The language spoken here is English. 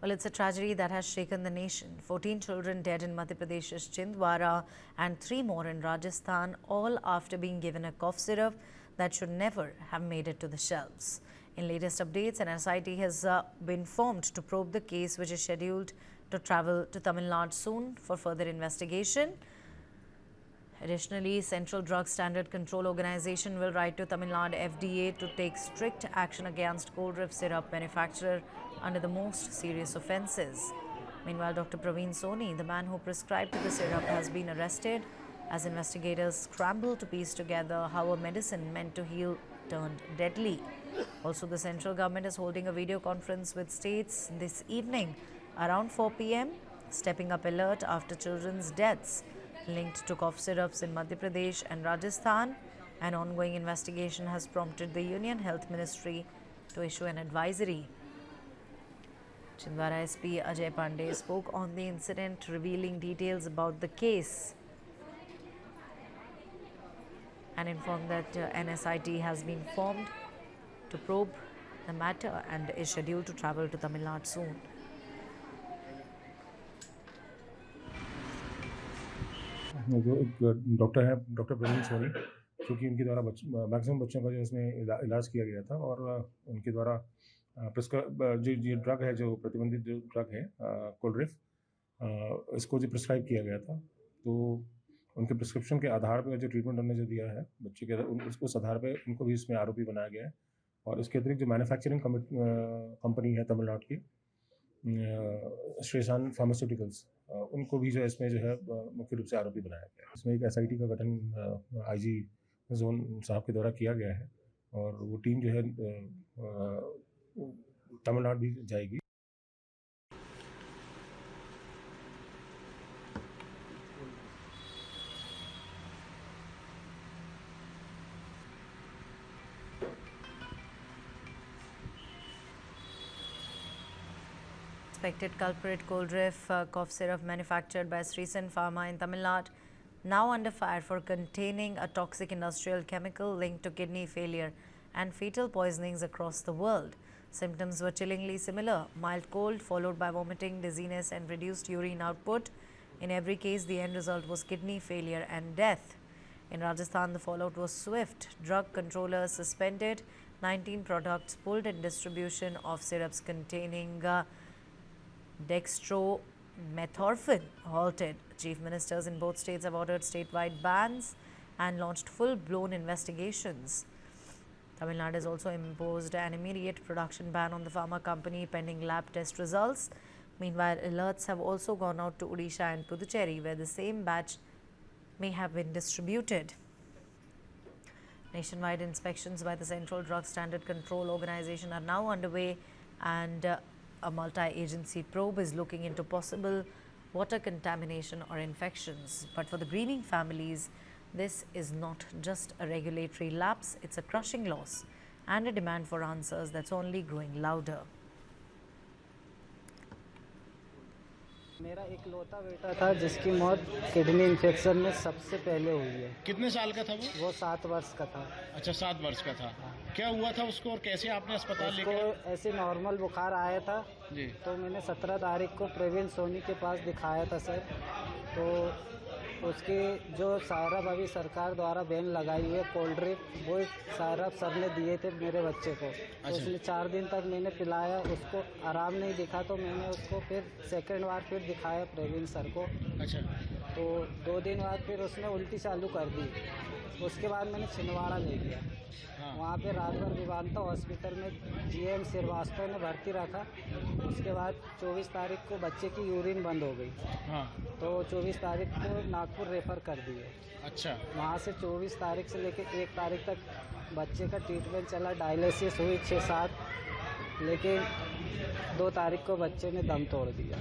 Well, it's a tragedy that has shaken the nation. 14 children dead in Madhya Pradesh's Chhindwara and 3 more in Rajasthan, all after being given a cough syrup that should never have made it to the shelves. In latest updates, an SIT has been formed to probe the case, which is scheduled to travel to Tamil Nadu soon for further investigation. Additionally, Central Drug Standard Control Organization will write to Tamil Nadu FDA to take strict action against cold reef syrup manufacturer under the most serious offences. Meanwhile, Dr. Praveen Soni, the man who prescribed the syrup, has been arrested as investigators scramble to piece together how a medicine meant to heal turned deadly. Also, the central government is holding a video conference with states this evening around 4 p.m, stepping up alert after children's deaths linked to cough syrups in Madhya Pradesh and Rajasthan. An ongoing investigation has prompted the Union Health Ministry to issue an advisory. Chhindwara SP Ajay Pandey spoke on the incident, revealing details about the case and informed that an SIT has been formed to probe the matter and is scheduled to travel to Tamil Nadu soon. जो एक doctor है, doctor Praveen Soni, क्योंकि उनके द्वारा maximum बच्चों का जो इसमें इलाज किया गया था और उनके द्वारा जो ड्रग है, जो प्रतिबंधित जो ड्रग है कोल्ड रिफ, इसको जो प्रिस्क्राइब किया गया था, तो उनके प्रिस्क्रिप्शन के आधार पर जो ट्रीटमेंट उन्होंने जो दिया है बच्चे के, उस आधार पर उनको भी इसमें आरोपी बनाया गया है। और इसके अतिरिक्त जो मैन्युफैक्चरिंग कंपनी है तमिलनाडु की, श्रेयसान फार्मास्यूटिकल्स, उनको भी जो है इसमें जो है मुख्य रूप से आरोपी बनाया गया है। इसमें एक SIT का गठन IG जोन साहब के द्वारा किया गया है और वो टीम जो है तमिलनाडु भी जाएगी। Suspected culprit cold reef cough syrup manufactured by Sreesan Pharma in Tamil Nadu now under fire for containing a toxic industrial chemical linked to kidney failure and fatal poisonings across the world. Symptoms were chillingly similar: mild cold followed by vomiting, dizziness and reduced urine output. In every case, the end result was kidney failure and death. In Rajasthan, the fallout was swift. Drug controllers suspended 19 products pulled in distribution of syrups containing dextromethorphan halted. Chief ministers in both states have ordered statewide bans and launched full-blown investigations. Tamil Nadu has also imposed an immediate production ban on the pharma company pending lab test results. Meanwhile, alerts have also gone out to Odisha and Puducherry, where the same batch may have been distributed. Nationwide inspections by the Central Drug Standard Control Organization are now underway, and a multi-agency probe is looking into possible water contamination or infections. But for the grieving families, this is not just a regulatory lapse, it's a crushing loss and a demand for answers that's only growing louder. मेरा इकलौता बेटा था जिसकी मौत kidney infection में सबसे पहले हुई है। कितने साल का था वो? 7 वर्ष का था। अच्छा, 7 वर्ष का था। क्या हुआ था उसको और कैसे आपने अस्पताल लेके? उसको ऐसे नॉर्मल बुखार आया था जी। तो मैंने 17 तारीख को प्रवीण सोनी के पास दिखाया था सर। तो उसकी जो सायरप अभी सरकार द्वारा बैन लगाई हुई है कोल्ड ड्रिंक, वो सायरप सर ने दिए थे मेरे बच्चे को। तो उसने 4 दिन तक मैंने पिलाया, उसको आराम नहीं दिखा तो मैंने उसको फिर सेकंड बार फिर दिखाया प्रवीण सर को। अच्छा। तो 2 दिन बाद फिर उसने उल्टी चालू कर दी। उसके बाद मैंने छिंदवाड़ा ले गया। हाँ। वहाँ पे रात भर विवांता हॉस्पिटल में GM श्रीवास्तव ने भर्ती रखा। उसके बाद 24 तारीख को बच्चे की यूरिन बंद हो गई। हाँ। तो 24 तारीख को नागपुर रेफ़र कर दिए। अच्छा। वहाँ से 24 तारीख से लेकर 1 तारीख तक बच्चे का ट्रीटमेंट चला, डायलिसिस हुई 6-7, लेकिन 2 तारीख को बच्चे ने दम तोड़ दिया।